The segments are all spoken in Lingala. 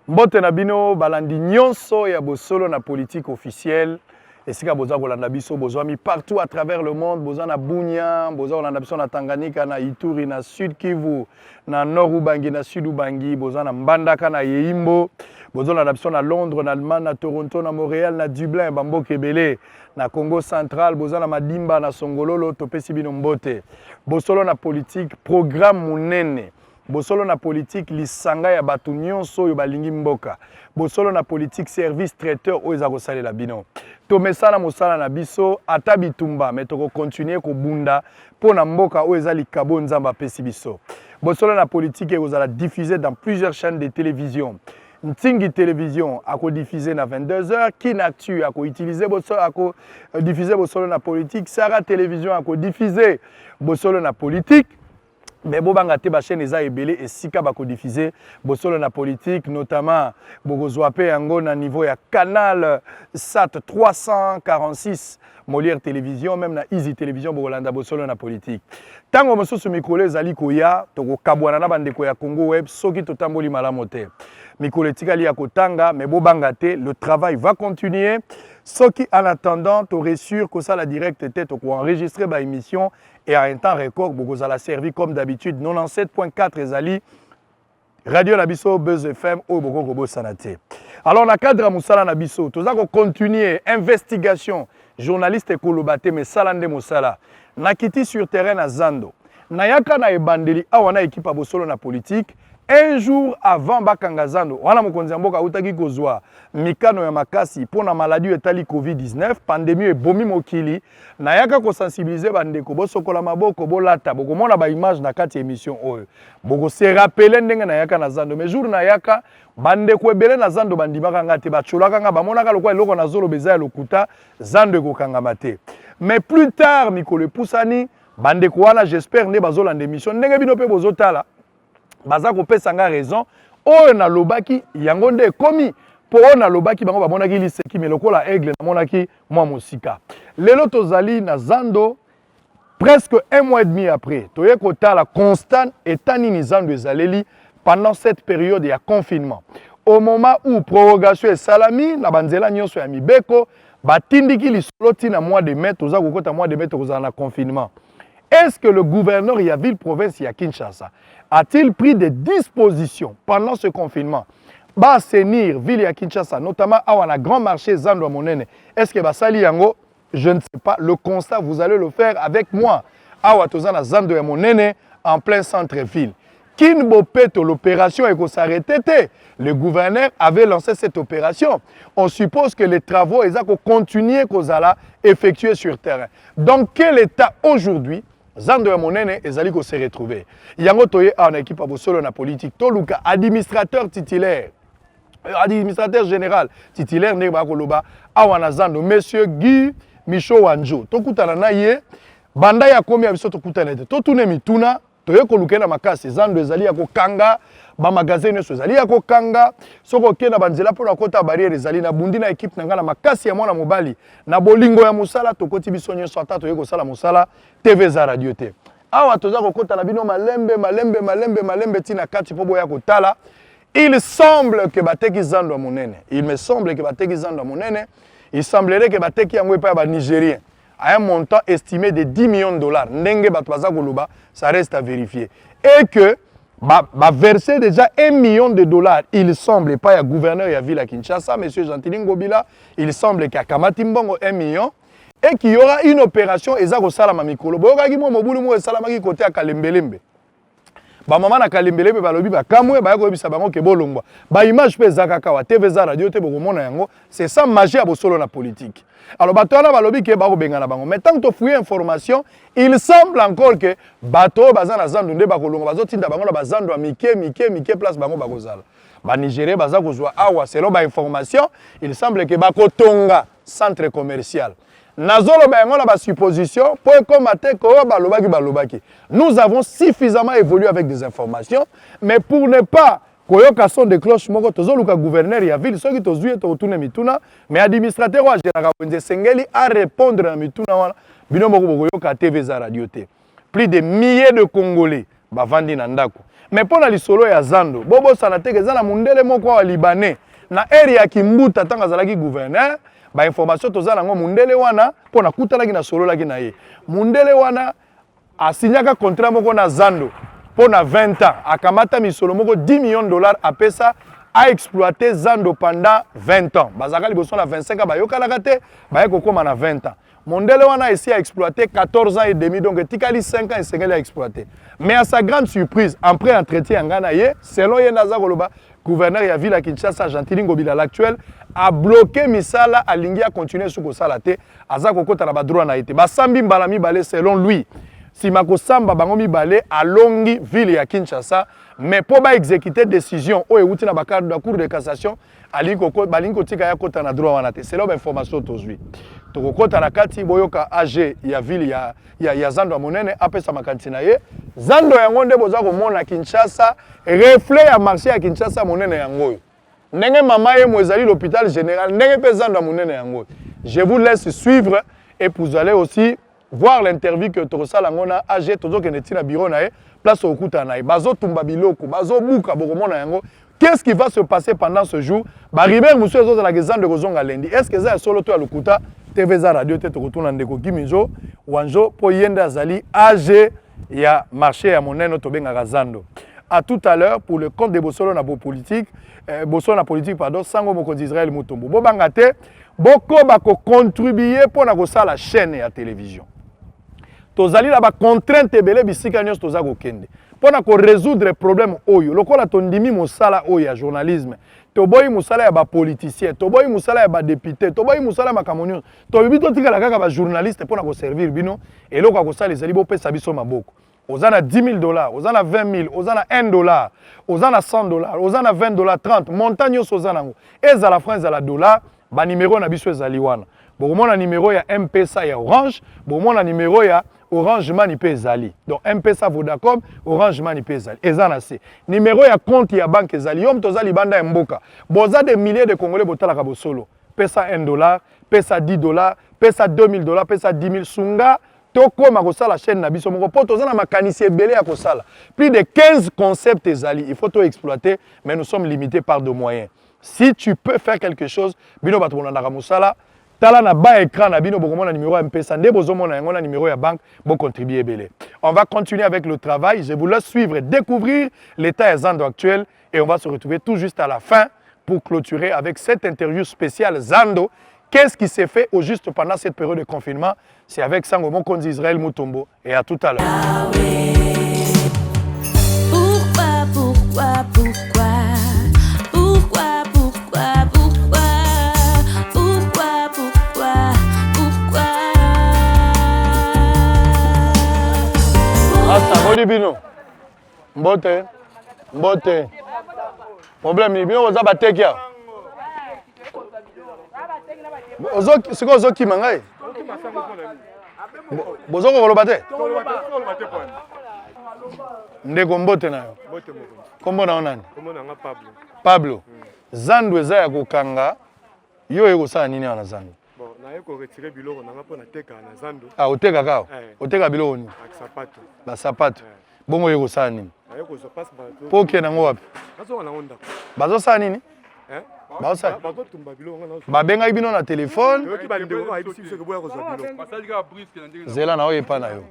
Mbote na bino balandi nyonso ya bosolo na politique officielle. Esika boza kolanda biso bozwami partout à travers le monde, boza na Bunia, boza kolanda biso na Tanganyika, na Ituri, na Sud Kivu, na Nord Ubangi, na Sud Ubangi, boza na Mbandaka, na Yeimbo, boza kolanda biso na Londres, na Allemagne, na Toronto, na Montréal, na Dublin, Bambo Kebele, na Congo Central, boza na Madimba, na Songololo, topesi bino mbote. Bosolo na politique, programme munene. Bosolo na politique lisanga ya batu nyonso yo balingi mboka. Bosolo na politique service traiteur oyo eza kosalela bino. Tomesala mosala na biso ata bitumba mais toko continuer ko bunda pona mboka oyo eza likabo nzamba pesi biso. Bosolo na politique ekozala diffusé dans plusieurs chaînes de télévision. Ntingi télévision ako diffuser na 22h, Kinactu ako utiliser bosolo ako diffuser bosolo na politique, Sara télévision ako diffuser bosolo na politique. Mais bon bangate ba chaîne eza ebele et sika ba ko diffuser bosolo na politique notamment bokozwa pe yango na niveau ya canal SAT 346 Molière télévision même na Easy télévision bokolanda bosolo na politique. Tango mosusu mikolo ezali koya toko kabwana na bandeko ya Congo web soki totamboli malamu te. Mikolo tikali ya kotanga mais bo bangate le travail va continuer. Soki en attendant tu sûr que ça la direct tête ko enregistrer ba émission et à un temps record bokozala servi comme d'habitude 97.4 ezali Radio Nabiso Buzz FM au boko ko sanate. Alors na cadre musala na biso toza ko continuer investigation journaliste kolobate mais salande mosala nakiti sur terrain na Zando na yaka na ebandeli awana équipe bosolo na politique. Un jour avant bakanga Zando wana mokonzi mboka utaki kozwa mikano ya makasi pona maladie etali Covid-19 pandémie ebomi mokili na yaka ko sensibiliser bandeko bosokola maboko bolata bokomona ba image na kati émission oyo boko se rappeler ndenge na yaka na Zando mais jour na yaka bandeko ebele na Zando bandimaka ngate bacholaka nga bamonaka lokwa eloko na zolo beza ya lokuta Zando ekokanga mate mais plus tard mikolo pusani bandeko wana j'espère ne bazolanda émission ndenge bino pe bozotala baza kopesa nga raison oyo na lobaki yango nde komi po na lobaki bango bamonaki liseki melokola aigle na monaki mwa mosika lelo tozali na Zando presque un mois et demi après toye kotala constant etani ni Zando ezaleli pendant cette période ya confinement au moment où prorogation et salami na banzela nyonso ya mibeko batindiki lisolo tina mois de mai toza kokota mois de mai tokozala na confinement. Est-ce que le gouverneur ya ville province ya Kinshasa a-t-il pris des dispositions pendant ce confinement? Ba assainir ville ya Kinshasa, notamment à la grand marché Zando Monene. Est-ce que ba sali yango? Je ne sais pas. Le constat, vous allez le faire avec moi. Awa tozana Zando ya Monene en plein centre-ville. Kinbopeto, l'opération est s'arrêter. Le gouverneur avait lancé cette opération. On suppose que les travaux ils ont continué à effectuer sur terrain. Dans quel état aujourd'hui Zando ya Monene ezali ko se retrouver. Yango toye en équipe abosolo na politique toluka administrateur titulaire. Administrateur général titulaire ne ba koloba awana Zando monsieur Guy Micho Wanjo. Tokutana na ye banda ya komi ya biso tokutana te. Totune mituna toye koluka na makasi Zando ezali ya kokanga ba magasin nyonso ezali ya kokanga soko kena banzela pona kota barrière ezali na bundi na équipe nanga na makasi ya mwana mobali na bolingo ya musala tokoti biso nyonso ata toye kosala musala TV za radio te awa toza kokota na bino malembe tina kati po boya kotala. Il semble que bateki Zando ya Monene, il me semble que bateki Zando ya Monene, il semblerait que bateki yango epa ba Nigérien à un montant estimé de 10 millions de dollars. Ndenge bato baza koloba, ça reste à vérifier. Et que va verser déjà 1 million de dollars. Il semble pas ya gouverneur ya ville à Kinshasa, monsieur Gentilin Gobila, il semble qu'il y a Kamati Mbongo 1 million et qu'il y aura une opération ezako salama mikolo. Boyoka ki mo mobulu mo salama ki côté à Kalembelembe. Ba mama na Kalembelembe balobi ba kamwe ba yako bisa bango ke bolongwa. Ba image pe zakaka wa TV za radio te bokomona yango, c'est ça magie à bosolo na politique. Alors bato wana balobi ke ba ko benga na bango. Mais tant que tu fouilles information, il semble encore que bato bazana Zando nde ba kolonga bazotinda bango na bazando a mike place bango bakozala. Ba Nigérien baza kozwa awa selon ba information, il semble que ba kotonga centre commercial. Nazolo ba yango na ba supposition pour combattre ko balobaki. Nous avons suffisamment évolué avec des informations, mais pour ne pas koyoka son de cloche moko tozoluka gouverneur ya ville soki tozuye to tuna mituna mais administrateur wa général Wenze Sengeli a répondre na mituna wana bino moko bokoyoka TV za radio te. Plus de milliers de Congolais bavandi na ndako. Mais pona lisolo ya Zando, bobo sana teke zana mundele moko wa libanais na area ya Kimbuta tanga zalaki gouverneur, ba information tozana ngo mundele wana pona kutalaki na solo laki na ye. Mundele wana asinyaka contrat moko na Zando pona 20 ans, akamata misolo moko 10 millions de dollars a pesa a exploité Zando pendant 20 ans. Bazaka liboso na 25 ans bayokalaka te, baye kokoma na 20 ans. Mondele wana ici a exploité 14 ans et demi, donc tikali 5 ans et 5 ans a exploité. Mais à sa grande surprise, après entretien en Ghana, selon Yenaza Koloba, gouverneur de la ville de Kinshasa, Gentili Ngobila, l'actuel, a bloqué Misala à Lingi à continuer sur Kosalate, à Zakoko Talabadroua na été. Basambi Mbalami Balé, selon lui, si Mako Samba Bangomi Balé à Longi, ville de Kinshasa, mais pour exécuter décision, ou est na bakar de la cour de cassation, à Balinko Tikaya Kota na droit wanate. C'est l'homme information aujourd'hui. Tokokota na kati boyoka AG ya ville ya Zando ya monene apesa makantina ye. Zando yango nde boza komona Kinshasa, reflet ya marché ya Kinshasa monene yango. Ndenge mama ye mwezali l'hôpital général, ndenge pe Zando ya monene yango. Je vous laisse suivre et vous allez aussi voir l'interview que Torosala ngona AG tozo keneti na bureau na ye, place okuta na ye. Bazo tumba biloko, bazo buka bokomona yango. Qu'est-ce qui va se passer pendant ce jour? Baribé monsieur zo la gezan de Kozonga lundi. Est-ce que ça solo to ya lokuta TV za radio te tokotuna ndeko Kiminzo wanjo po yenda zali AG ya marché ya monene to benga Zando. À tout à l'heure pour le compte de Bosolo na politique, Bosolo na politique pardon, sango moko d'Israël Mutombo. Bo bangate boko bako contribuer pour na kosa la chaîne ya télévision. Tozali la ba contrainte ebele bisika nyos toza ko kende. Pour na ko résoudre problème oyo. Lokola tondimi mosala oyo ya journalisme. Toboyi musala ya ba politicien, toboyi musala ya ba député, toboyi musala makamonyo. Tobibi to tika la kaka ba journaliste pour na ko servir bino et loko ko sala ezali bo pesa biso maboko. Ozana $10,000, ozana 20,000, ozana $1, ozana $100, ozana $20, 30 montagne ozana ngo. Ezala francs ezala dollar, ba numéro na biso ezali wana. Bomona numéro ya M-Pesa ya Orange, bomona numéro ya Orange Money pe ezali. Donc M-Pesa Vodacom, Orange Money pe ezali. Ezana se. Numéro ya compte ya banque ezali. Yom tozali banda mboka. Boza des milliers de Congolais botalaka bosolo. Pesa $1, pesa $10, pesa $2,000, pesa 10,000 sunga. Toko makosala chaîne na biso moko po tozana makanisi ebele ya kosala. Plus de 15 concepts ezali. Il faut tout exploiter, mais nous sommes limités par de moyens. Si tu peux faire quelque chose, bino bato bonandaka musala. Tala na bas écran na bino bokomona numéro ya M-Pesa nde bozomona yango na numéro ya banque bo contribuer belé. On va continuer avec le travail, je vous laisse suivre et découvrir l'état Zando actuel et on va se retrouver tout juste à la fin pour clôturer avec cette interview spéciale Zando. Qu'est-ce qui s'est fait au juste pendant cette période de confinement? C'est avec Sango Mokonzi Israël Mutombo et à tout à l'heure. Bino mbote mbote problème ni bino oza batekia ozo siko ozo kima ngai bozo ko koloba te ndeko mbote nayo kombo na onani Pablo Zando eza ya kokanga yo ekosala nini wana Zando? Bon, na ko retirer biloko na ngapo na teka na Zando. Ah, oteka kao. Oteka biloko ni. Sapato. Ba sapato. Bongo yeko sa nini? Ayeko zo passe ba. Poke na ngo wapi? Bazo na onda. Bazo sa nini? Bazo tumba biloko na. Ba benga bino na téléphone. Yo ki ba ndeko ba ibisi ko boya ko zo biloko. Basali ka brisque na ndenge. Zela na oye pa na yo.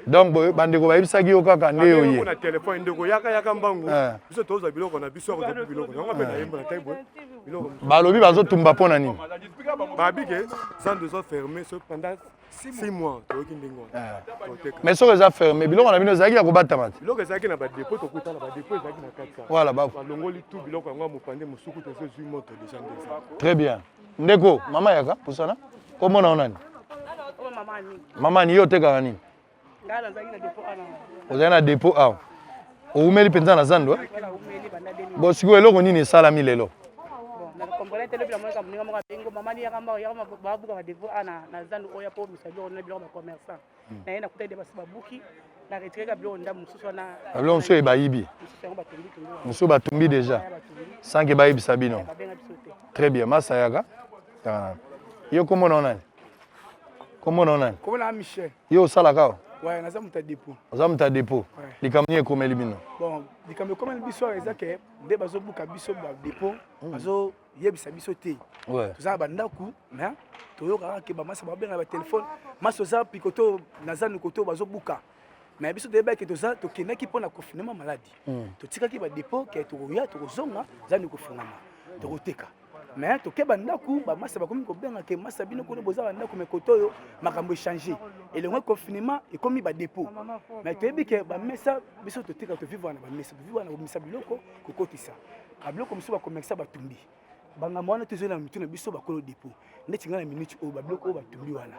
Donc bandeko ba ibisaki yo kaka nde yo ye. Na téléphone ndeko yaka mbangu. Biso toza biloko na biso ko zo biloko. Nga pe na yemba na taibo. Biloko. Balobi bazo tumba pona nini? Babike Zando zo fermé pendant 6 mois. Mais ça les a fermé. Biloko na bino zaki ya kobata mat. Biloko zaki na ba dépôt to kuta na ba dépôt zaki na kata. Voilà ba. Longoli tout biloko ngo mopande musuku to zo moto déjà ndeza. Très bien. Ndeko, mama yaka pusana? Komo na onani? Mama ni yo teka nini? Ngala zaki na dépôt ana. Ozana dépôt a. Oumeli penza na Zando? Bo siko eloko nini salami lelo? Componente le bilan ka muninga moka bengo mama ni yakamba babuka ba dépôt ana na Zando oya po misabio na biloko ba commerçant. Na yena kutede basi babuki na retirer ka biloko nda mususu na. Biloko nso e bayibi. Musu batumbi déjà. Sans que bayibi sabino. Très bien, masa yaka. Yo komo na onani? Komo na onani? Komo na Michel. Yo sala kao. Ouais, naza muta dépôt. Oza muta dépôt. Likamni ekomeli bino. Bon, likamni ekomeli biso eza ke nde bazobuka biso ba dépôt, bazo yebisa biso te. Ouais. Toza bandaku, mais toyoka ke ba masa ba benga ba téléphone, maso za pikoto naza nukoto bazobuka. Mais biso de ke toza to kenaki pona confinement maladie. Totikaki ba dépôt ke toya tokozonga za nukofunama. Tokoteka. Mais to ke bandaku ba masa ba komi ko benga ke masa bino ko boza bandaku me kotoyo makambo changer. Et le confinement et comme ba dépôt. Mais to yebi ke ba mesa biso to tika to vivre na ba mesa, vivre na misa biloko ko kotisa. Ba biloko miso ba commerce ba tumbi. Banga mwana to zela mitu na biso ba ko dépôt. Ndeti ngana minute o ba biloko ba tumbi wana.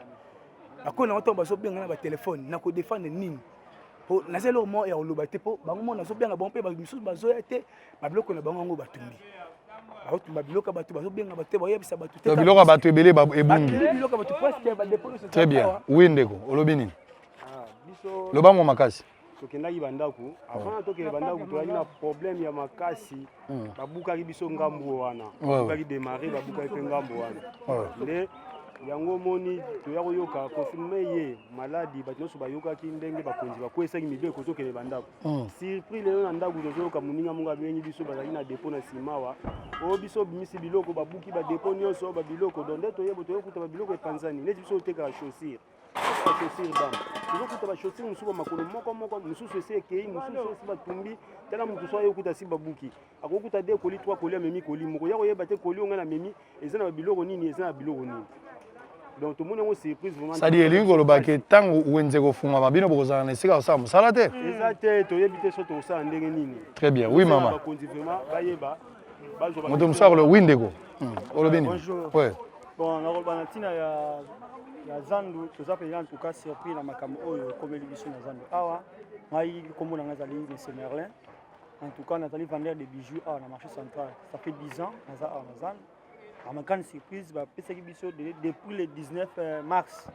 Ba ko na oto ba so benga na ba téléphone na ko défendre nini. Po na zelo mo ya oloba te po bango mo na so benga bon pe ba miso ba zo ete ba biloko na bango ngo ba tumbi. Très bien. Oui, Ndeko. Olobini. Lobango makasi. Tokendaki bandaku avant tokende bandaku toyaki na problème ya makasi babukaki biso ngambo wana babukaki démarrer babukaki pe ngambo wana nde yango moni toya koyoka confirme ye maladi bato nyonso bayokaki ndenge bakonzi bakwesaki mibeko tokende bandaku surpris lelo na ndaku tozoyoka moninga mongo abengi biso bazalaki na dépôt na simawa oyo biso bimisi biloko babuki badépôt nyonso babiloko donc nde toyeba toyokuta babiloko epanzani neti biso otekaka chaussure chaussure bam tozokuta bachaussure mosusu bamakolo moko mosusu esi ekei mosusu esi batumbi tala motu so ayokuta si babuki akokuta de koli 3 koli amemi koli moko ya koyeba te koli onga na memi eza na babiloko nini eza na biloko nini donc tout le monde est surprise vraiment ça dit elingo lobake tango wenze kofunga bino bokozana na esika osala mosala te eza te toyebi te so tosala ndenge nini très bien oui maman bakonzi vraiment bayeba bazo moto mosako le windeko olobini ouais bon na tina ya zandu toza pe en tout cas surpris na makambo oyo komeli biso na zandu awa ngai kombo na ngazali monsieur Merlin en tout cas natali vendeur de bijoux awa na marché central ça fait 10 ans naza awa na zandu à ma grande surprise bapesaki biso depuis le 19 mars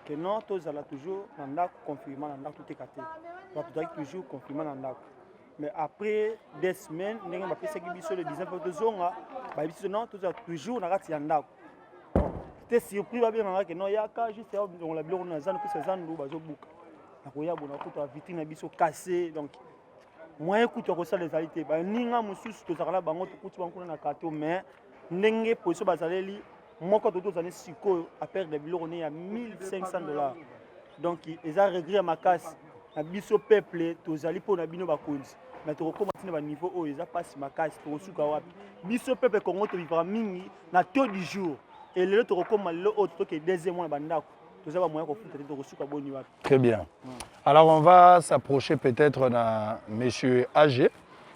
que non tozala toujours na ndako confinement na ndako toteka te tozalaki toujours confinement na ndako mais après 2 semaines ndenge bapesaki biso le 19 tozonga bayebi biso non tozala toujours na kati ya ndako te surpris babenganga ke non yaka juste ongola biloko na zandu mpesa zandu bazobuka nakoya bona kuta vitrine na biso cassé donc moyen kutu akosala ezali te baninga mosusu tozalaka bango tokuti bango kuna na kato mais ndenge position bazaleli moko tozali sikoyo a perdre biloko ne ya $1,500 donc eza regret ya makasi na biso peuple tozali mpo na bino bakonzi mais tokokoma ntina baniveau oyo eza mpasi makasi tokosuka wapi biso peuple Congo tovivra mingi na taux du jour et lelo tokokoma lelo oyo totoke deuxième mois na bandako toza bamoyen kofuta te tokosuka boni wapi. Très bien. Alors on va s'approcher peut-être na monsieur AG.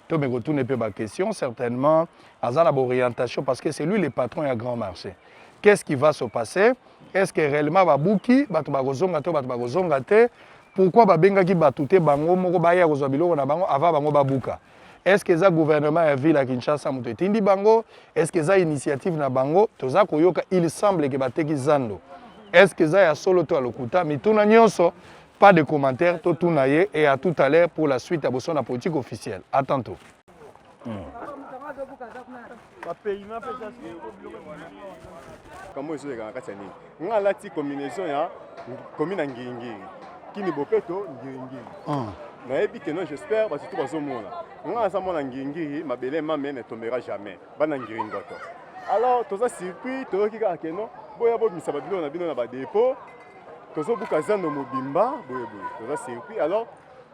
To me retourne peu ma question certainement à la orientation parce que c'est lui le patron à grand marché. Qu'est-ce qui va se passer? Est-ce que réellement babuki bato bakozonga to bato bakozonga te? Pourquoi babenga ki batute bango moko baya kozwa biloko na bango avant bango babuka? Est-ce que ça gouvernement ya ville à Kinshasa muto etindi bango? Est-ce que ça initiative na bango? Toza koyoka il semble que bateki zando. Est-ce que ça ya solo to alokuta mituna nyonso? Pas de commentaires, tout tournaye et à tout à l'heure pour la suite à Bosson la politique officielle. À tantôt. Comment est-ce que vous avez la combinaison ya commune ngingiri kini bopeto ngingiri na ebi que non j'espère parce que tout bazo mona nga za mona ngingiri mabele mame ne tombera jamais bana ngiringoto alors toza circuit to ki ka keno boya bo misaba bilo na bino na ba dépôt tozo buka zando mobimba boye toza circuit alors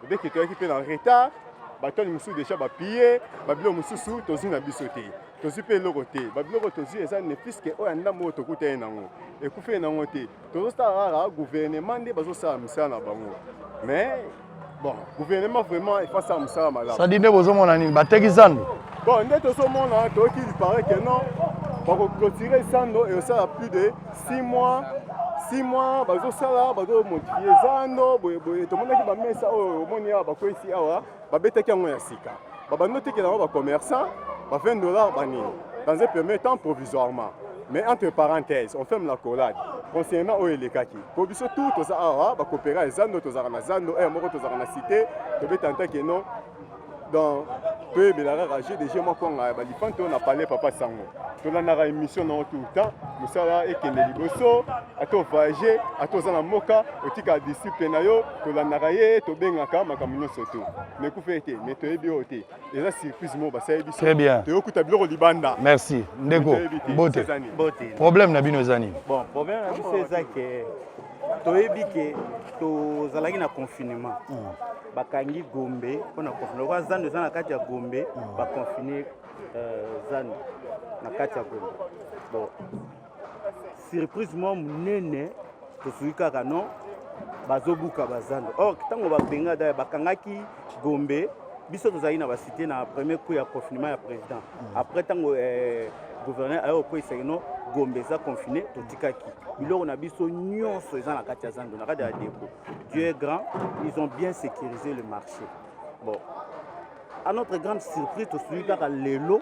dès que tu es en retard batoni musu déjà ba piller ba bilo mususu tozi na biso te tozi pe loko te ba bilo tozi eza ne fiske o anda mo to kuta nango e ku fe nango te tozo stara gouvernement de bazo sa misala na bango mais bon gouvernement vraiment il faut ça misala malade ça dit ne bozo mona nini bateki zando bon nde tozo mona to ki il paraît que non pour clôturer zando et ça a plus de 6 mois 6 mois bazo sala bazo modifier zando boye to mona ki ba mesa o moni ya ba kwesi awa ba betaki yango ya sika ba bando te ke na ba commerçant ba $20 bani dans un premier temps provisoirement mais entre parenthèses on ferme la collade concernant o elekaki ko biso tout to ça awa ba coopérer zando to za na zando et moko to za na cité to betanta ke non dans peu belaka j'ai déjà moi quand ba lipanto on a parlé papa sango to la na émission dans tout le temps musala ekende liboso ato voyager ato za na moka otika discipline na yo to la na ye to bengaka makambo nyonso to mais ku fete mais to ebi ote et là surprise mo ba sayebi Très bien. to okuta biloko libanda. Merci. Ndeko. Bote. Bote. Problème na bino ezani. Bon, problème na biso eza ke toyebi ke tozalaki na confinement. Bakangi Gombe mpona confinement. Kwa Zando eza na kati ya Gombe, baconfine Zando na kati ya Gombe. Bon. Surprise mo munene tosuki kaka non bazobuka bazando. Or tango babenga da bakangaki Gombe biso tozali na basité na premier coup ya confinement ya président. Après tango gouverneur ayo ko iseno Gombe za confiné totikaki. Biloko na biso nyonso eza na kati ya Zando na kati ya dépôt. Dieu est grand, ils ont bien sécurisé le marché. Bon. À notre grande surprise tosuki kaka lelo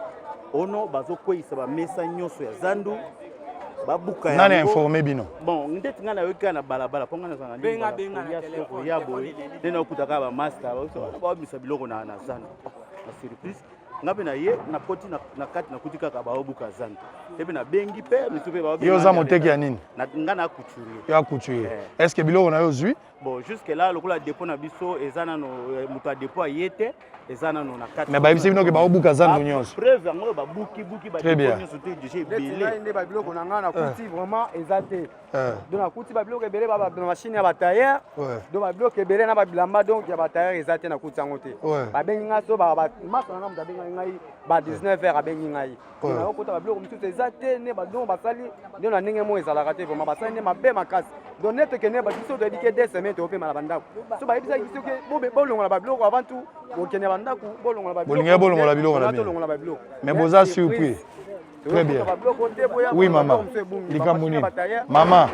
ono bazoko isa ba mesa nyonso ya Zando. Babuka nani informé bino bon ndeti ngana yoka na balabala ponga na zanga benga na telefone ya boy tena okutaka ba master ba bisa biloko na Zando na surprise ngabe na ye na koti na kati na kutika ka ba obuka Zando epe na bengi pe mitupe ba yo za moteki ya nini na ngana couturier ya couturier est-ce que biloko na yo zui bon jusque là lokola dépôt na biso ezana no muto a dépôt ayete ezana no na kati mais ba bisi bino ke ba obuka Zando nyonso preuve ngo ba buki ba dépôt nyonso te déjà belé nde ba biloko na ngana kuti vraiment ezate donc na kuti ba biloko ebele ba machine ya ba tailleur donc ba biloko ebele na ba bilamba donc ya ba tailleur ezate na kuti yango te ba bengi ngaso ba maso na muta benga ngai ba 19h abengi ngai na okota ba biloko mutu ezate ne ba donc basali nde na ndenge mo ezalaka te vraiment basali ne mabe makasi donc net ke ne ba biso to dike des semaines to pe mala bandako so ba yebisa biso ke bobe bolongola ba biloko avant tout okene bandako bolongola ba biloko bolongola biloko na biloko mais boza surpris très bien oui maman likambo nini maman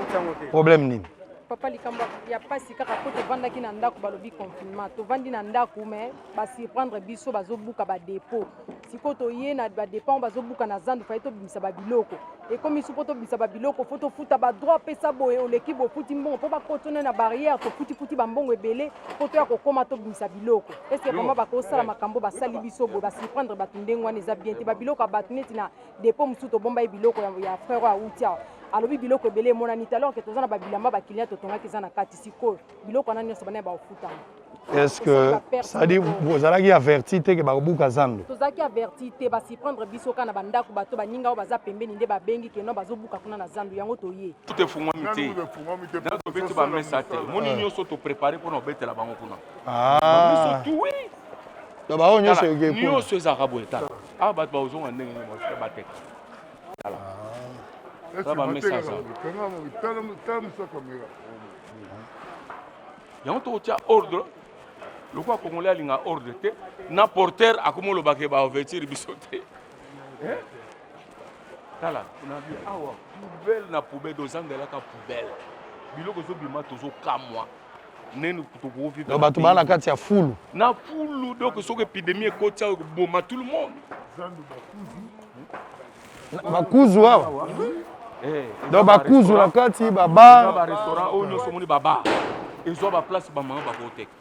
problème nini papa likambo ya pasi kaka ko tovandaki na ndako balobi confinement tovandi na ndako mais basurprendre biso bazobuka badépôt siko toye na badépôt bazobuka na Zando faye tobimisa babiloko ekomi so po tobimisa babiloko fo tofuta badroit apesa boye oleki bofuti mbongo mpo bakotone na barrière tofuti bambongo ebele po toya kokóma tobimisa biloko estce vraiment bakosala makambo basali biso boye basurprendre bato ndenge wana eza bien te babiloko ya bato neti na dépôt mosusu tobomba ye biloko ya frère ya uti awa alobi biloko ebele emonani te alors ke toza na babilamba bakiliya totongaki eza na kati sikoyo biloko wana nyonso bana baofutama est-ce que ça dit bozalaki averti te ke bakobuka Zando tozalaki averti te basiprendre biso kaka na bandako bato baninga oyo baza pembeni nde babengi keno bazobuka kuna na Zando yango toye tout efungwami te na tobeti bamesa te moni nyonso toprépare mpona obetela bango kuna bamiso tu wi to bao nyonso nyonso ezalaka boye tala awa bato baozonga ndenge nini bateka tala yango tokotia ordre lokola congolais alinga ordre te na porteur akomi olobaka baouverture biso te tala tonabi awa poubelle na poubelle tozangelaka poubelle biloko ezobima tozokamwa neni tokokofika bato baa na kati ya fulu na fulu donc soki épidémie ekoti awa boma tout le monde bakuzu awa donc bakuzu na kati babar barestaurant oyo nyonso omoni babar ezwa baplace bamama bakoteka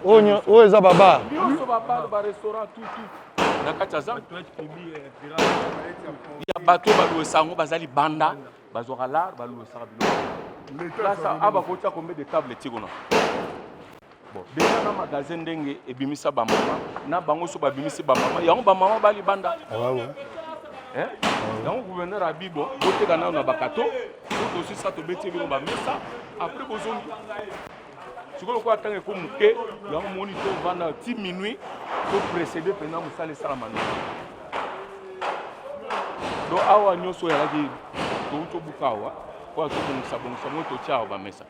oyo eza babar nyonso babar barestaurant tout na kati ya Zando ya bato oyo baluwesa yango baza libanda bazwaka lar baluwesaka biloko place a bakotia combien de table tikona bon déjà na magasin ndenge ebimisa bamama na bango so babimisi bamama yango bamama balibanda yango gouverneur abibo boteka nano na bakato tosisa tobeti bino bamesa après bozongi sikoyo lokola ntango eko moke yango moni tovanda ti minuit toprécédé mpena mosala esalama no donc awa nyonso oyalaki touti tobuka awa oyo tobongisa moi totia awa bamesa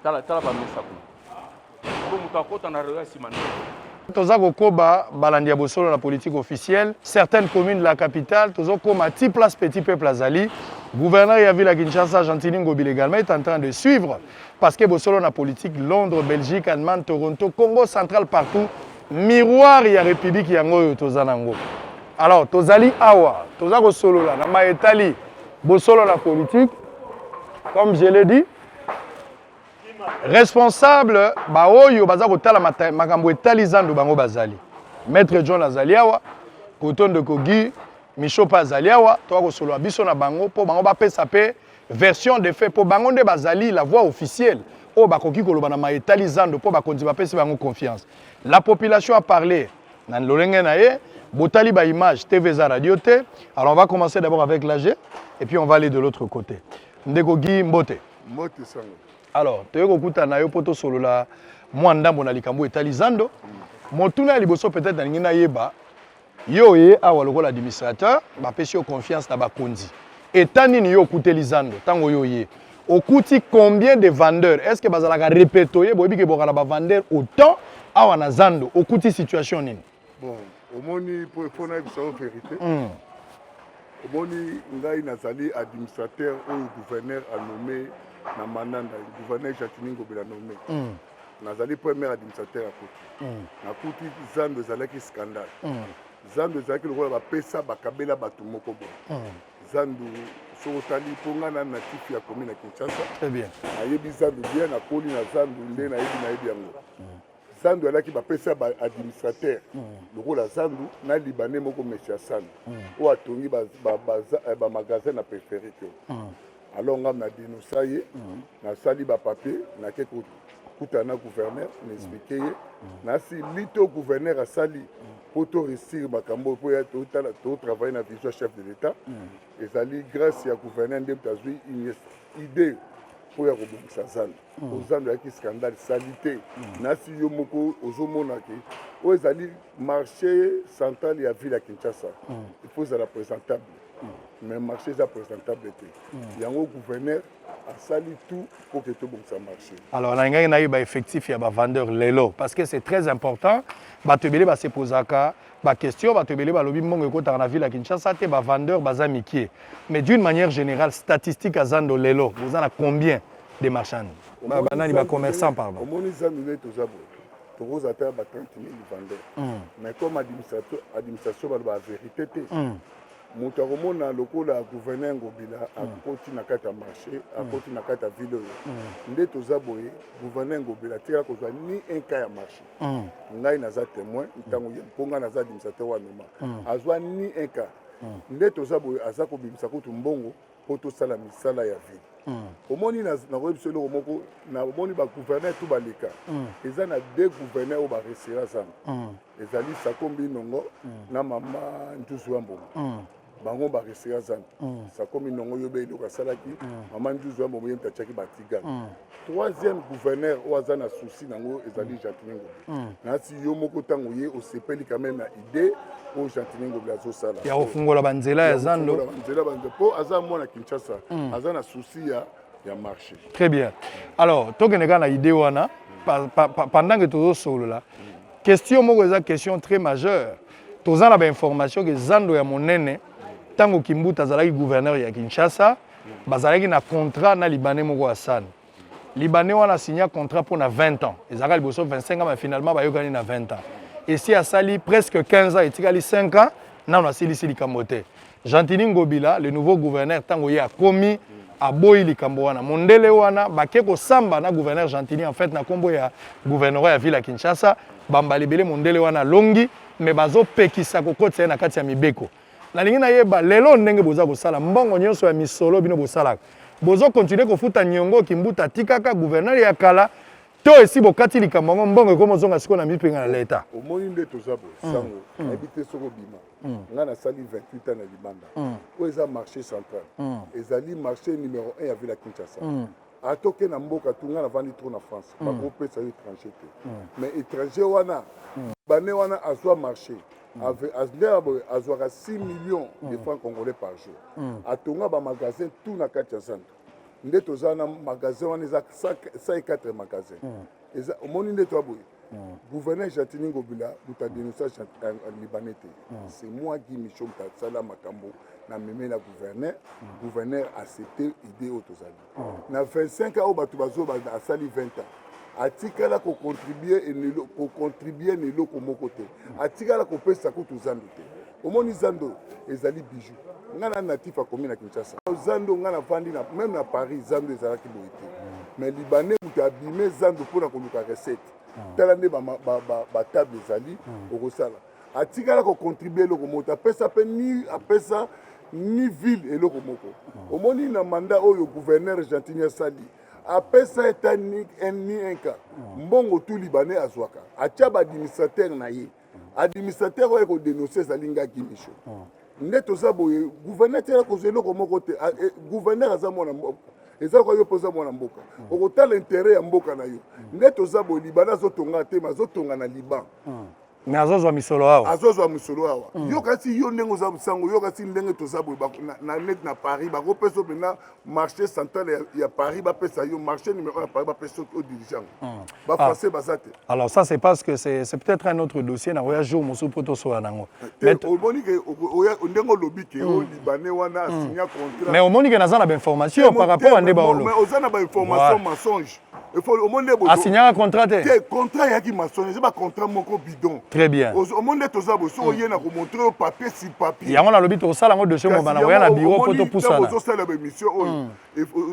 tala bamesa kuna po moto akota na reyo ya nsima toza kokoba balandi ya bosolo na politique officielle certaines communes de la capitale tozokoma ti place petit peuple azali gouverneur ya ville ya Kinshasa Gentili Ngobile également est en train de suivre parce que bosolo na politique Londres Belgique Allemagne Toronto Congo central partout miroir ya république yango oyo toza nango alors tozali awa toza kosolola na maetali bosolo na politique comme je l'ai dit responsable baoyo baza kotala makambo etali Zando bango bazali Maître John Azaliawa, Coton de Kogi, Michopa Azaliawa, toi Kosolo Abiso na bango, pour bango ba pesape version de fait pour bango de bazali la voix officielle. Oh bakoki koloba na maetali zando pour bakonzi ba pesa bango confiance. La population a parlé. Nan lolenge na ye, botali ba image TV za radio te. Alors on va commencer d'abord avec l'AG et puis on va aller de l'autre côté. Ndeko Guy Mbote. Mbote sango. Alors, tu as na yo poto solo la mwanda mona likambo etali zando. Motuna liboso peut-être na ngina yeba. Yo ye awa lokola administrateur, ba pesi yo confiance na bakonzi. Etani ni yo kuteli zando tango yo ye. Okuti combien de vendeurs? Est-ce que bazalaka répétoyer boyebi ke bokala ba vendeur autant awa na zando? Okuti situation nini? Bon, omoni pour fona biso vérité. Omoni ngai nazali administrateur ou gouverneur a nommé na mananda gouverneur Jacqueline Ngobila nommé. Nazali premier administrateur à Kouti. Na Kouti zando zalaki scandale. Zando zalaki lokola ba pesa bakabela bato moko bo. Zando sotali ponga na natif ya commune ya Kinshasa. Très bien. Ayebi zando bien na koli na zando nde na yebi yango. Zando alaki ba pesa ba administrateur. Lokola zando na libanais moko monsieur Hassan. O atongi ba magasin na préféré te. Alors on a dénoncé, na sali ba papier, na ke kutana gouverneur, n'expliquer, na si lito gouverneur a sali pour to réussir makambo pour être tout travailler na vision chef de l'état. Et sali grâce à gouverneur de Tazui une idée pour ya kobongisa zando. Ozando yaki scandale salité. Na si yo moko ozomona ke o ezali marché central ya ville ya Kinshasa. Il faut la présentable. Mais le marché est présentable. Il y a un gouverneur a sali tout pour que tout le monde ça marche. Alors, on a eu effectif, il y a des vendeurs lélo. Parce que c'est très important. Batebele va se poser la question. Batebele va lobby mongo ko na ville à Kinshasa, te ba vendeur bazamiki. Mais d'une manière générale, statistique à Zando lélo, vous en avez combien de marchands? Banani ba commerçants pardon. Au moins Zando lélo tout ça. Tous atteint 30 000 vendeurs. Mais comme administration va la vérité. Moutaromo na lokola gouverneur Ngobila a koti na kata marché a koti na kata ville nde tozaboye gouverneur Ngobila tira ko ni un cas ya marché ngai naza témoin ntango ponga naza administrateur wa noma azwa ni un cas nde tozaboye azako bimisa ko tumbongo poto sala misala ya ville omoni na rebiselo moko na omoni ba gouverneur tout baleka eza na deux gouverneurs ba resera zam ezali Sakombi Nongo na mama Ntuzu Mbongo bango ba resera zam Sakombi Nongo yobe iloko salaki mama Ntuzu Mbongo yenta tchaki batiga troisième gouverneur oaza na souci nango ezali Jacqueline na si yo moko tango ye o sepeli quand même na idée o Jacqueline Ngobila zo sala ya ofungola banzela ya zando banzela bande po aza mwana Kinshasa aza na souci ya marché. Très bien. Alors, toi qui n'as pas idée wana pendant que tu solo là, question moko eza question très majeure. Toza na ba information que zando ya monene tango Kimbuta azalaki gouverneur ya Kinshasa, bazalaki na contrat na libanais moko Hassan. Libanais wana signé contrat pour na 20 ans. Ezaka liboso 25 ans mais finalement ba yokani na 20 ans. Et si asali presque 15 ans et tikali 5 ans, na na sili kamote. Jantini Ngobila, le nouveau gouverneur tango ya komi aboyi likambo wana mondele wana bakeko samba na gouverneur Jantini en fait na kombo ya gouverneur ya ville ya Kinshasa bambalibele mondele wana longi mais bazo pekisa kokotsa na kati ya mibeko na lingi na yeba lelo ndenge boza kosala mbongo nyonso ya misolo bino bosala bozo continuer kofuta nyongo Kimbuta tikaka gouverneur ya kala to esi bokati likambo mbongo ko mozonga siko na mipenga na leta omoni nde tozabo sango habité soko bima nga na sali 28 ans na libanda o eza marché central ezali marché numéro 1 ya ville ya Kinshasa atoke na mboka tunga na vandi trop na France ba groupe ça étranger mais étranger wana bané wana azwa marché avec azwaka 6 millions de francs congolais par jour atonga ba magasin tout na kati ya centre nde toza na magasin wana eza 104 magasins eza omoni nde toaboye gouverneur Jacqueline Ngobila buta dénoncé libanais. C'est moi qui Michel Tatsala Makambo na mémé la gouverneur a accepté l'idée au Tozali. Na 25 ans au Batubazo a sali 20 ans. Atikala ko contribuer nelo komo côté. Atikala ko pesa ko tozando te. Omoni zando ezali bijou. Ngana natif a commune à Kinshasa. Zando ngana vandi na même na Paris zando ezalaki boité. Mais libanais muta abimé zando pour na koluka recette. Talande ba table ezali okosala atikala kocontribue eloko moko apesa mpe ni ville eloko moko omoni na mandat oyo gouverneur Gentini asali apesa eta ni un cas mbongo tout libanais azwaka atia baadministrateur na ye administrateur oyo ekodénonce ezalingaki misho nde toza boye gouverneur tiala kozwa eloko moko te gouverneur aza mwana mboka eza kwa yo poza mwana mboka okotala intérêt ya mboka na yo nde toza boye libanais azotonga te azotonga na liban mais azozwa misolo awa yo kasi yo ndenge oza sango yo kasi ndenge toza boye net na Paris bakopesa mpena marché central ya Paris bapesa yo marché numéro 1 ya Paris bapesa au dirigeant bafrançais baza te. Alors ça c'est parce que c'est peut-être un autre dossier na oya jour mosusu po tosola nango omoni ke ndenge olobi ke o libanais wana asigna contrat mais omoni ke naza na bainformation par rapport à ndeba olo mais oza na bainformation mensonge asignaka contrat te contrat eyaki mensonge eza bacontrat moko bidon. Très bien. Omonde toza boso oye na ko montrer au papier sur papier. Yango na lobi to sala ngo dossier mo bana oya na bureau poto poussa na. Ozo sala ba mission oyo.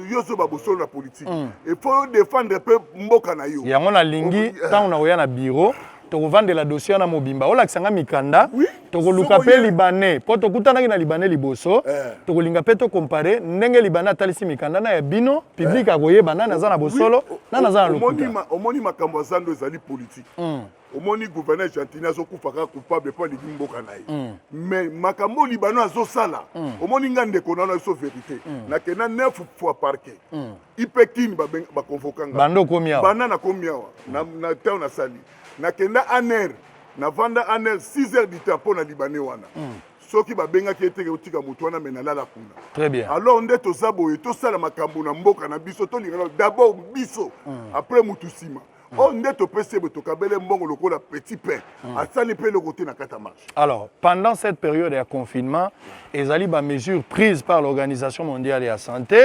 Yo zo ba boso na politique. Il faut défendre peu mboka na yo. Yango na lingi tant na oya na bureau to vendre la dossier na mobimba. Ola kisanga mikanda to ko luka pe libanais. Po to kutana na libanais liboso. To ko linga pe to comparer ndenge libanais talisi mikanda na ya bino public akoyeba na naza na bosolo na naza na lokuta. Omoni makambo zando ezali politique. Omoni gouverneur Gentini azokufaka coupable po ligi mboka na ye mais makambo libano azosala omoni nga ndeko na so vérité na kena 9 fois parquet ipekini ba convocanga bando komia bana na komia na tao na sali na kenda aner na vanda aner 6 heures du temps pour na libanais wana soki babengaki ete otika moto wana me nalala kuna. Très bien. Alors nde toza boye tosala makambo na mboka na biso tolingana d'abord biso après mutu sima. On nde topese bo tokabele mbongo lokola petit pain asali pe le côté na kata marche. Alors pendant cette période de confinement ezali ba mesures prises par l'Organisation mondiale de la santé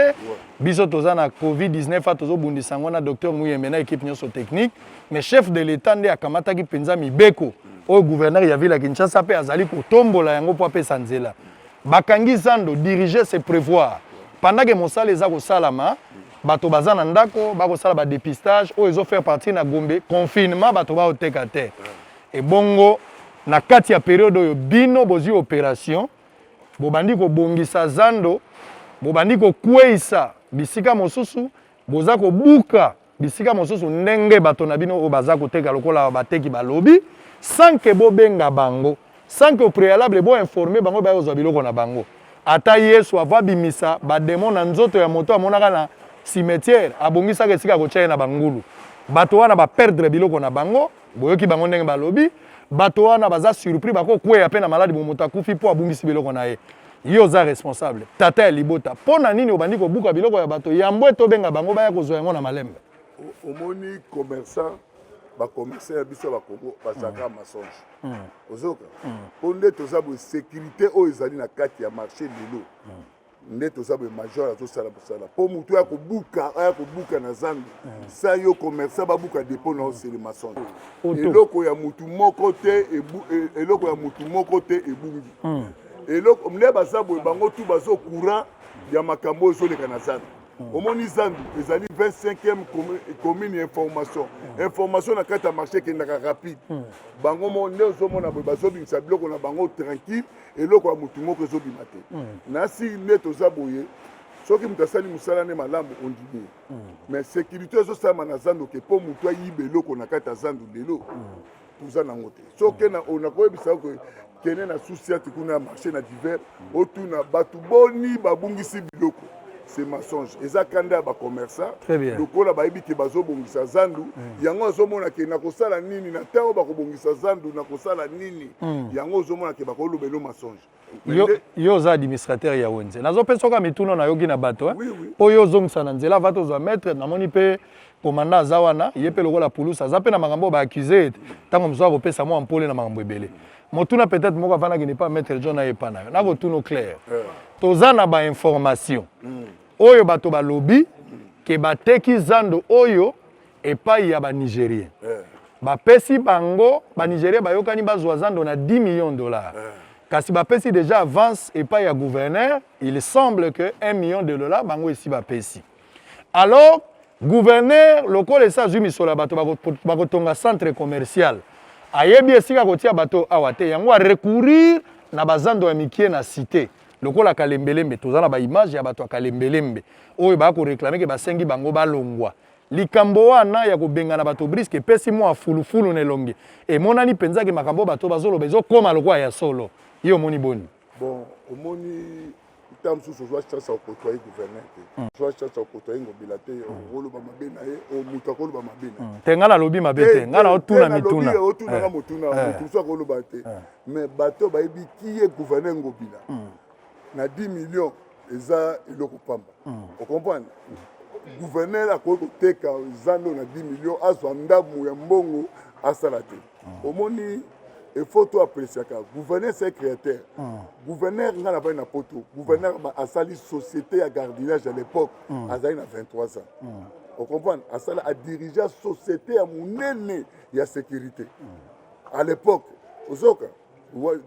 biso toza na Covid-19 atozo bundisa ngona docteur Muyembe na équipe nyonso technique mais chef de l'état nde akamata ki penza mibeko au gouverneur ya ville ya Kinshasa pe azali kotombola yango po apesa nzela bakangi zando diriger c'est prévoir pendant que mosala eza ko salama bato baza na ndako bakosala ba dépistage o ezo faire partie na Gombe confinement bato ba oteka te et bongo na kati ya période oyo bino bozi opération bobandi ko bongisa zando bobandi ko kweisa bisika mosusu boza ko buka bisika mosusu ndenge bato na bino o baza ko teka lokola bateki balobi sans que bobenga bango sans que au préalable bo informer bango ba ozwa biloko na bango ata yesu ava bimisa ba démon na nzoto ya moto amonaka na cimetière abongisa ke sika ko tchaya na bangulu bato wana ba perdre biloko na bango boyoki bango ndenge balobi bato wana baza surpris bako kweya pe na maladi moto akufi po abongisi biloko na ye yo za responsable tata ya libota pona nini obandi ko buka biloko ya bato yambo to benga bango baya kozwa yango na malembe omoni commerçant ba commerçant ya biso ba Congo basaka mensonge ozoka onde toza bo sécurité o ezali na kati ya marché lelo nde toza bo major azosala bosala po mutu ya kobuka na zando sa yo commerçant babuka dépôt na osele mensonge eloko ya mutu moko te eloko ya mutu moko te ebungi eloko mne baza boye bango tu bazo courant ya makambo ezoleka na zando omoni zandu ezali 25e commune information na kati ya marché kendaka rapide bango mo nde ozomona boye bazobimisa biloko na bango tranquille eloko ya mutu moko ezobima te nasi nde toza boye soki mutu asali mosala ne malamu ondimie mais sécurité ezosalama na zandu ke mpo mutu ayiba eloko na kati ya zandu lelo toza nango te soki nakoyebisa kene na susiati kuna ya marché na divers otuna bato boni babungisi biloko c'est mensonge eza kanda ya bacommerçant lokola bayebi ke bazobongisa zandu yango azomona ke nakosala nini na ntango bakobongisa zandu nakosala nini yango ozomona ke bakolobelo mensonge yo oza administrateur ya wenze nazopesoka mituno nayoki na bato mpo yo ozongisa na nzela va tozwa maître namoni mpe komanda aza wana ye mpe lokola pulusa aza mpe na makambo baaccuse ete ntango mosusu akopesa mwa mpole na makambo ebele motuna peut-être moko avandaki ne pas maître john ayepa nayo nakotuna clair toza na bainformation oyo bato balobi ke bateki zando oyo epai ya banigérien bapesi bango banigérien bayokani bazwa zando na 10 millions de dollars kasi bapesi déjà avance epai ya gouverneur il semble que 1 million de dollars bango esi bapesi alors gouverneur lokola esa azwi misolo ya bato bakotonga centre commercial ayebi esika kotia bato awa te yango a recourir na bazando ya mikie na cité lokola kalembelembe tozana ba image ya bato kalembelembe oyo ba ko réclamer ke basengi bango balongwa likambo wana ya kobengana bato briske pesi mo fulufulu nelongi e monani penza ke makambo bato bazoloba ezokoma lokwa ya solo yo moni boni bon omoni tam susu soit chance au côtoyer gouverneur soit chance au côtoyer ngobila te rolo ba mabena o muta ko ba mabena te ngala lobi mabete ngala otuna mituna otuna nga motuna mutu so ko loba te mais bato ba ebi ki est gouverneur ngobila na 10 millions eza eloko pamba on comprend gouverneur akoki koteka zando na 10 millions azwa ndamu ya mbongo asala te omoni il faut tout apprécier car gouverneur c'est créateur gouverneur nga na ba na poto gouverneur asali société à gardiennage à l'époque azali na 23 ans on comprend asala a diriger société à monene ya sécurité à l'époque ozoka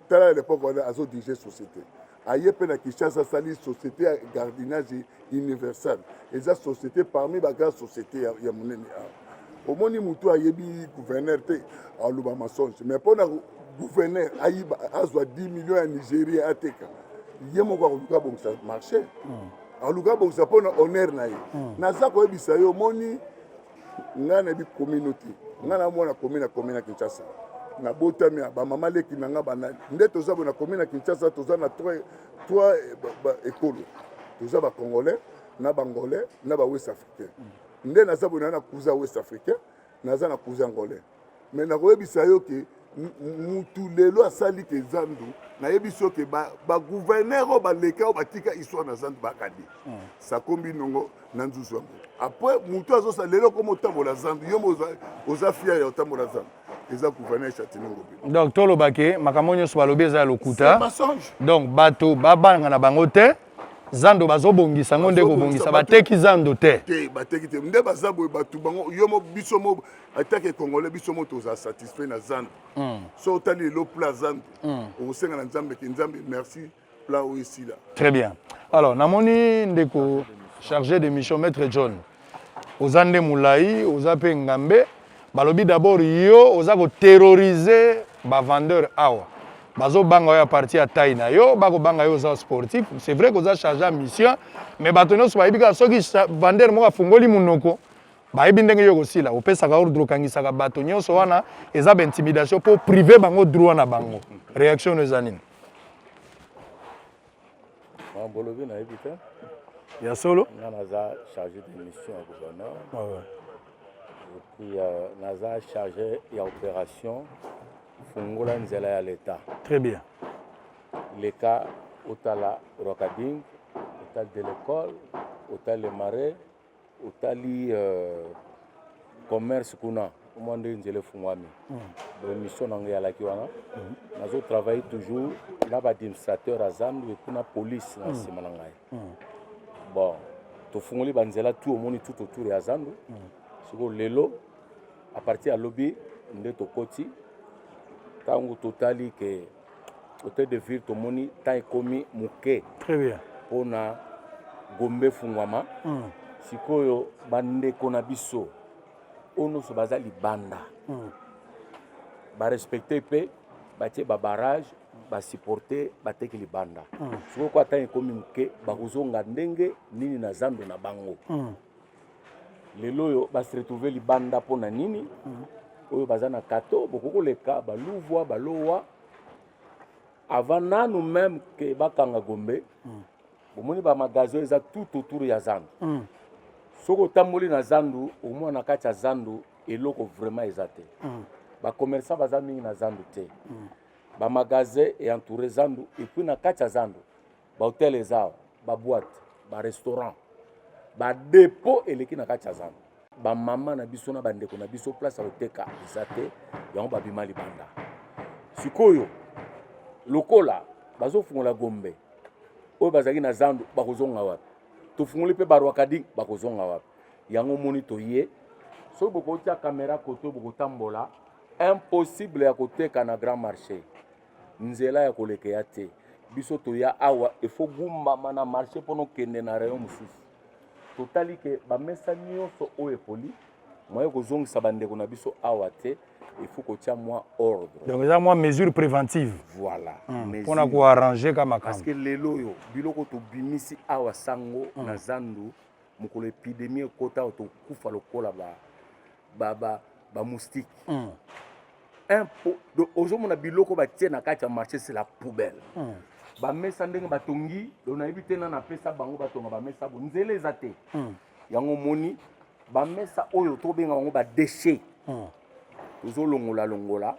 tala à l'époque on a azo diriger société aye pe na Kinshasa asali société à gardiennage universel eza société parmi ba grandes sociétés ya monene au moni mutu ayebi gouverneur te aluba masonge mais pour na gouverneur ayiba azwa 10 millions ya Nigeria ateka yemo kwa luka bongisa marché aluka bongisa pona honneur na ye naza ko ebisa yo moni ngana bi communauté ngana mona commune Kinshasa na botami ba mama leki nanga bana nde toza bona commune Kinshasa toza na trois écoles toza ba congolais na bangolais na ba west africain nde naza bona na kuza west africain naza na kuza angolais mais na ko ebisa yo ke mutu lelo asali ke zandu na yebiso ke ba gouverneur ba leka ba tika histoire na zandu bakadi sa kombi nongo na nzuzu yango après mutu azo sa lelo comme otambola zandu yo oza fier ya otambola zandu eza gouverneur Châtillon Ngobila donc tolo bake makamonyo so balobi eza lokuta donc bato babanga na bango te zando bazobongisa ngo nde kobongisa bateki zando te bateki te nde bazabo batu bango yomo biso mo atake congolais biso mo toza satisfait na zando so tali lo pla zando o senga na nzambe ke nzambe merci pla o ici là très bien alors namoni ndeko chargé de mission maître John ozande mulai ozape ngambe balobi d'abord yo oza ko terroriser ba vendeur awa bazo banga ya partie à taille na yo bako banga yo za sportif c'est vrai que oza chargé à mission mais bato nyonso bayebika soki vendeur moko afungoli munoko bayebi ndenge yo kosila opesaka ordre kangisaka bato nyonso wana eza ba intimidation pour priver bango droit na bango réaction eza nini bolobi na yebi te ya solo naza chargé de mission à gouverneur et puis naza chargé ya opération fungola nzela ya l'État. Très bien. Les cas otala Rokading, otala de l'école, otala le marais, otali commerce kuna, omande nzela fungwami. De mission nanga ya lakiwana. Nazo travailler toujours na ba administrateur azandu et kuna police na sima nanga. Bon, to fungoli banzela tout au monde tout autour ya zandu. Siko lelo à partir à lobby nde to koti tango totali ke hôtel de ville tomoni ta ekomi muke très bien pona gombe fungwama sikoyo bandeko na biso ono so bazali banda ba respecter pe batie ba barrage ba supporter bateki libanda sikoyo kwa ta ekomi muke bakozonga ndenge nini na zando na bango lelo yo ba se retrouver libanda pona nini oyo bazana kato bokoko leka baluvwa balowa avant nanu même que bakanga gombe bomoni ba magasin eza tout autour ya zandu soko tamboli na zandu omona na kati ya zandu eloko vraiment ezate ba commerçant baza mingi na zandu te ba magasin et entouré zandu et puis na kati ya zandu ba hôtel ezao ba boîte ba restaurant ba dépôt eleki na kati ya zandu ba mama na biso na bandeko na biso place oteka izate yango babima libanda sikoyo lokola bazofungola gombe oyo bazaki na zandu bakozonga wapi tofungoli pe barwakadi bakozonga wapi yango moni toye soki bokotia kamera koto bokotambola impossible ya koteka na grand marché nzela ya kolekea te biso toya awa ifo gumbama na marché mpono kende na rayon mosusu totali ke bamesa nyonso oyo epoli moye kozongisa bandeko na biso awa te il faut que tu aies moins ordre. Donc ça moi mesure préventive. Voilà. Pour na ko arranger comme parce que lelo yo biloko to bimisi awa sango na zandu mukolo épidémie kota to kufa lokola ba moustique. Un po donc ozomona biloko ba tie na kati ya marché c'est la poubelle. Ba mesa ndenge batongi on a évité na pesa bango batonga ba mesa bo nzele ezate. Yango moni ba mesa oyo to benga bango ba déchets. Longola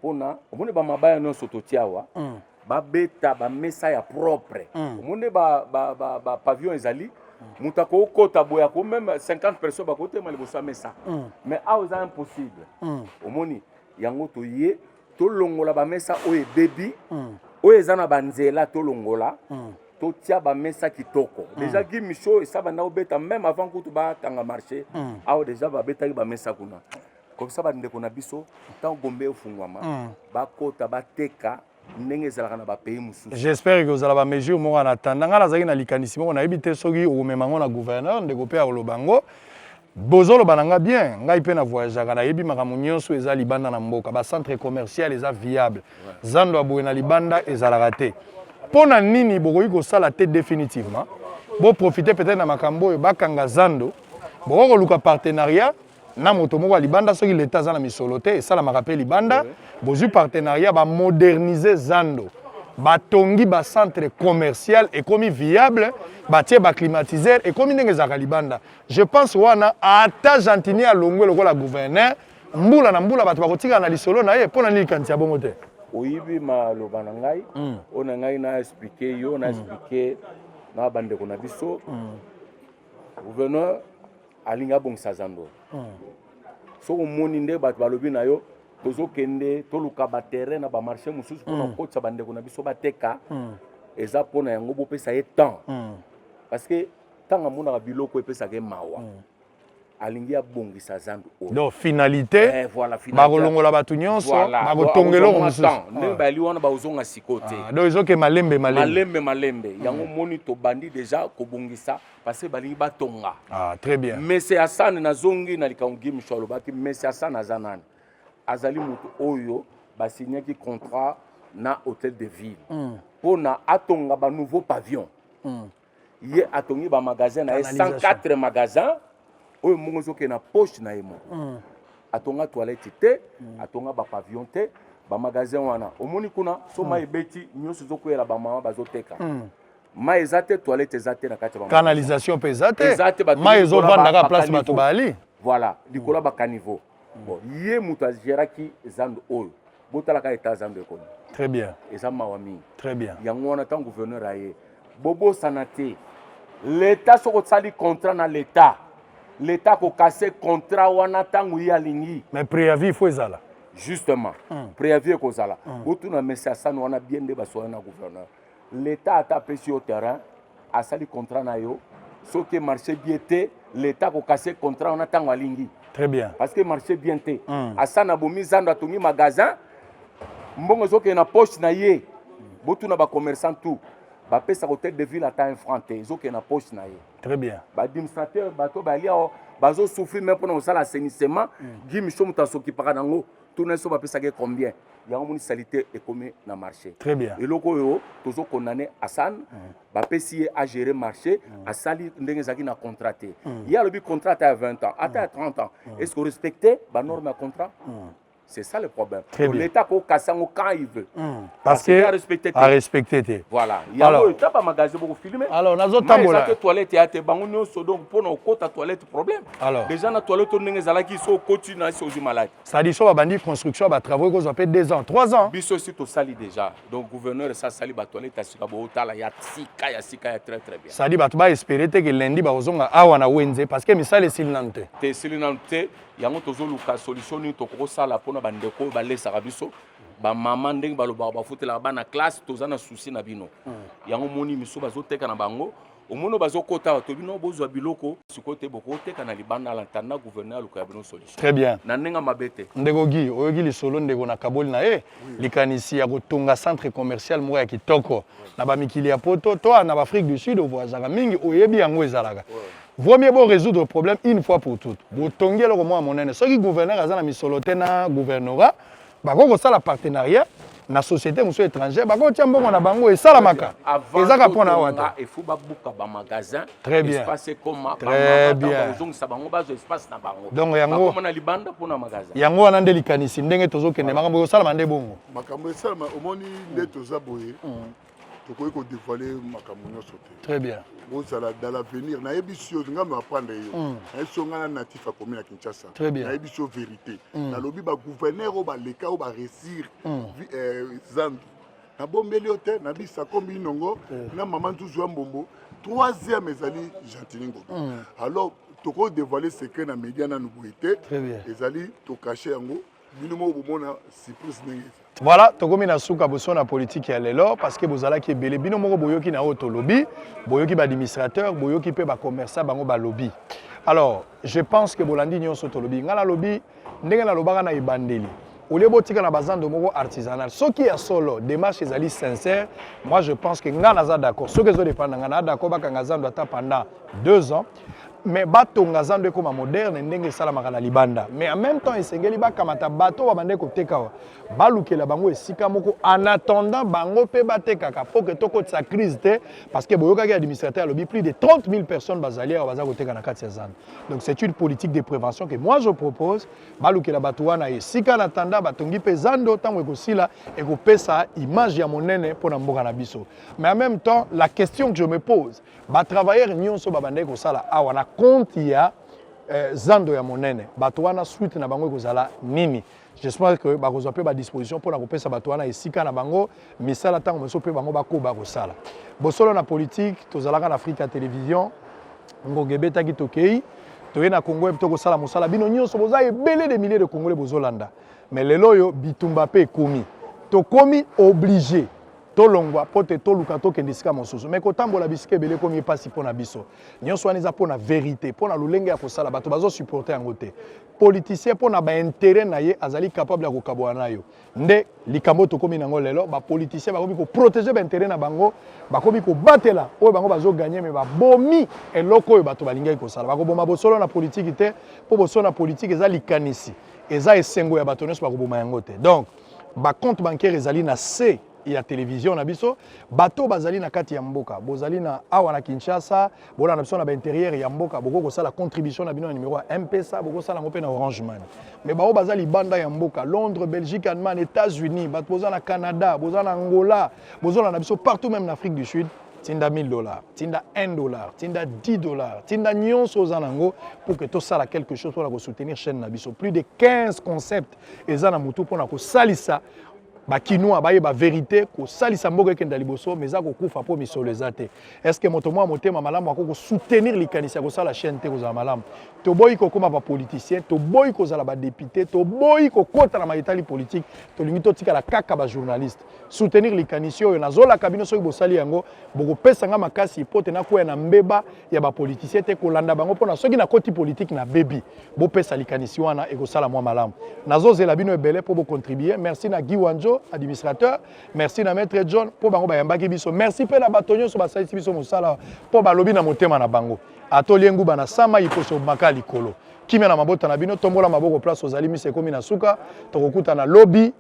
pona omone ba mabaya no sototiawa ba beta ba mesa ya propre omone ba pavillon ezali mutako kota boya ko même 50 personnes ba côté mal bossa mesa mais a c'est impossible omoni yango to ye to longola ba mesa oyo baby oyo ezana banzela to longola to tia ba mesa kitoko déjà gi micho et ça banda obeta même avant que tu ba tanga marché a déjà ba beta ba mesa kuna. Comme ça, on a biso tant gombe au fungwama bakota bateka ndenge ezalaka na ba pays mususu. J'espère que vous allez ba mesure mo en attendant ngala zaki na likanisimo on a évité soki o memango na gouverneur ndeko pe olobango bozolo bananga bien ngai pe na voyager kana yebi makamu nyonso eza libanda na mboka ba centre commercial eza viable zando aboye na libanda ezalaka te pona nini bokoki kosala te définitivement bo profiter peut-être na makambo oyo bakanga zando boko luka partenariat na moto moko libanda soki l'état za na misolo te esala makape libanda bozu partenariat ba moderniser zando batongi ba centre commercial et comme viable batie ba climatiseur et comme ndenge za libanda je pense wana ata gentini a longwe lokola gouverneur mbula na mbula bato bakotika na lisolo na ye pona nini kantia bongo te oyibi maloba na ngai ona ngai na expliquer yo na expliquer na bande ko na biso gouverneur alinga bongisa zando so omoni nde bato balobi na yo tozokende toluka baterrain na bamarché mosusu mpona kokotisa bandeko na biso bateka eza mpona yango bopesa ye temps parce que ntango amonaka biloko epesaka ye mawa alingi abongisa zando oyo donc finalité bakolongola bato nyonso bakotongela ngo mosusu ndenge bayali wana baozonga siko te donc ezoke malembe yango moni tobandi déjà kobongisa parce que balingi batonga très bien mese asane nazongi na likambo gi micho alobaki mese asane aza nani azali moto oyo basignaki contrat na hôtel de ville mpona atonga banouveau pavillon ye atongi bamagasin na ye 104 magasins oyo mbongo ezokende na poche na ye moko atonga toilette te atonga bapavillon te bamagasin wana omoni kuna so mai ebeti nyonso ezokwela bamama bazoteka mai eza te toilette eza te na kati ya canalisation mpe eza te mai ezovandaka place bato bali voilà likolo ya bakaniveau bon ye moto agéraki zando oyo botalaka eta zando ekomi très bien eza mawa mingi très bien yango wana ntango gouverneur aye bobosana te l'état soko osali contrat na l'état kokase contrat wana ntango ye alingi mais préavis il faut ezala justement préavis ekozala botuna mesi asani wana bien nde basoya na gouverneur l'état ata apesi yo terrain asali contrat na yo soki marché bien te l'état kokase contrat wana ntango alingi très bien parce que marché bien te asani abomi zando atongi magasin mbongo ezokende na poche na ye botuna bacommerçant tout bapesa hôtel de ville ata un franc te ezokende na poche na ye très bien baadministrateur bato bali awa bazosouffrir même mpona kosala assainissement gi micho moto asokipaka nango tuna so bapesaki combien yango moni salité ekomi na marché très bien eloko oyo tozokondane asane bapesi ye agérer marché asali ndenge ezalaki na contrat te ye alobi contrat ata ya 20 ans ata ya 30 ans est ce que respecte banorme ya contrat c'est ça le problème. L'État ko kasango quand il veut. Parce que à respecter. Voilà. Il y a un état magasin pour filmer. Alors nazo tambola. Mais toilette ya te bango nyonso donc pour no kota toilette problème. Alors déjà na toilette ndenge zalaki so continue na so malade. Ça dit so ba bandi construction ba travaux ko ça fait 2 ans, 3 ans. Biso aussi to sali déjà. Donc gouverneur ça sali ba toilette asika bo tala ya sika ya très bien. Ça dit ba to ba espérer que lundi ba ozonga awa na wenze parce que misale silinante. Te silinante yango tozoluka solution ni tokosala pona bandeko balesaka biso bamama ndenge balobaka bafutelaka bana classe toza na souci na bino yango moni miso bazoteka na bango omoni bazokota bato bino bozwa biloko sikoyo te bokoteka na libanda alantanda gouverneur aluka ya bino solution très bien na ndenge mabe te ndeko gi oyoki lisolo ndeko na kaboli na ye likanisi ya kotonga centre commercial moko ya kitoko na bamikili ya poto to na baafrique du sud ovoyazaka mingi oyebi yango ezalaka vaut mieux résoudre le problème une fois pour toutes. Botongi le roman à mon ennemi. Ceux qui gouvernent à la misoloté na gouvernorat, bah quand ça la partenariat, na société monsieur étrangère, bah quand tiens bon on a bango et ça la maka. Et ça pour na wata. Il faut ba buka ba magasin. Très bien. Espace comme très bien. Donc ça bango ba espace na bango. Donc yango. Comme na libanda pour na magasin. Yango wana ndeli kanisi ndenge tozo kende makambo ça la mande bongo. Makambo ça omoni ndeto za boye. Tokoki ko dévoiler makambo nyonso te. Très bien. Dans l'avenir, na ebisio nga me apprendre yo. Eso nga natif a commune à Kinshasa. Très bien. Na ebisio vérité. Na lobi ba gouverneur o ba leka o ba réussir Zandu. Na bombeli hotel na bisa kombi nongo na maman toujours mbombo. Troisième ezali Gentilingo. Alors toko dévoiler secret na média na nouveauté. Très bien. Ezali to cacher yango. Binomo bomona surprise nenge. Voilà, tokomi na suka boso na politique ya lelo parce que bozala ki belé bino moko boyoki na auto lobby, boyoki ba administrateur, boyoki pe ba commerçant bango ba lobby. Alors, je pense que bolandi nyonso to lobby, ngala lobby ndenge na lobaka na ibandeli. Ole botika na bazando moko artisanal. Ce qui est solo, démarche ezali sincère, moi je pense que ngana za d'accord. Ce que zo dépend ngana d'accord ba kangazando ata pendant 2 ans. Mais bato ngazando comme moderne ndenge salamaka na libanda mais en même temps esengeli bakamata bato ba bande ko teka balukela bango esika moko en attendant bango pe batekaka pour que toko sa crise te parce que boyoka ki administrateur lobby plus de 30 000 personnes bazalia baza ko teka na 4 ans. Donc c'est une politique de prévention que moi je propose balukela bato wana esika na tanda batongi pe zando tango ekosila ekopesa image ya monene pour na mboka na biso. Mais en même temps la question que je me pose ba travailleurs nyonso ba bande ko sala awa na compte ya zando ya monene bato wana suite na bango ekozala nini. J'espère que bakozwa pe ba disposition pour na kopesa bato wana esika na bango misala tango moso pe bango bakoba kosala bosolo na politique tozalaka na Africa Télévision ngobeta ki tokei toye na Congo e tokosala mosala bino nyonso boza ebele de milliers de Congolais bozolanda mais lelo yo bitumba pe komi tokomi obligé tolongwa pote toluka tokende sika mosusu mais kotambola bisike ebele komi epasi mpona biso nyonso wana eza mpona vérité mpona lolenge ya kosala bato bazosupporte yango te politicien mpona baintere na ye azali capable ya kokabola na yo nde likambo tokomi nango lelo bapoliticien bakomi koprotege baintere na bango bakomi kobatela oyo bango bazoganye me babomi eloko oyo bato balingaki kosala bakoboma bosolo na politiki te mpo bosolo na politiki eza likanisi eza esengo ya bato nyonso bakoboma yango te donc bacompte bancaire ezali na se ya télévision na biso bato bazali na kati ya mboka bozali na awa na Kinshasa bola na biso na ba intérieur ya mboka boko kosala contribution na bino na numéro M-Pesa boko sala ngope na Orange Money mais bao bazali banda ya mboka Londres Belgique Allemagne États-Unis bato boza na Canada boza na Angola boza na biso partout même en Afrique du Sud tinda $1000 tinda $1 tinda $10 tinda nyonso oza nango pour que to sala quelque chose pour la soutenir chaîne na biso plus de 15 concepts eza na mutu pour na ko salisa bakinoa baye ba vérité ko salisa mboka ekenda liboso mais za ko kufa po misolo ezate est-ce que moto mwa motema malamu akoko soutenir likanisi ko sala chaîne te ko za malamu to boyi ko koma ba politicien to boyi ko za ba député to boyi ko kota na maitali politique to lingi to tika la kaka ba journaliste soutenir likanisi oyo nazola kabino soki bosali yango boko pesa nga makasi pote na ko na mbeba ya ba politicien te ko landa bango pona soki na koti politique na bebi bo pesa likanisi wana e ko sala mwa malamu nazozela bino ebele po bo contribuer merci na Guy Wanjo administrateur merci na maître John po bango bayambaki biso merci pe na batonyo so basalisi biso mosala po balobi na motema na bango atoliengu bana sama iposo makali kolo kimia na mabota na bino tombola maboko place ozali mise komi na suka tokokuta na lobby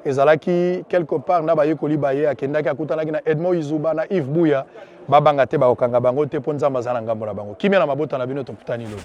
ezalaki quelque part na bayekoli baye akendaki akutanaki na Edmond Izuba na Yves Bouya babanga te bakokanga bango te po nzamba za na ngambo na bango kimia na mabota na bino tokutani lobby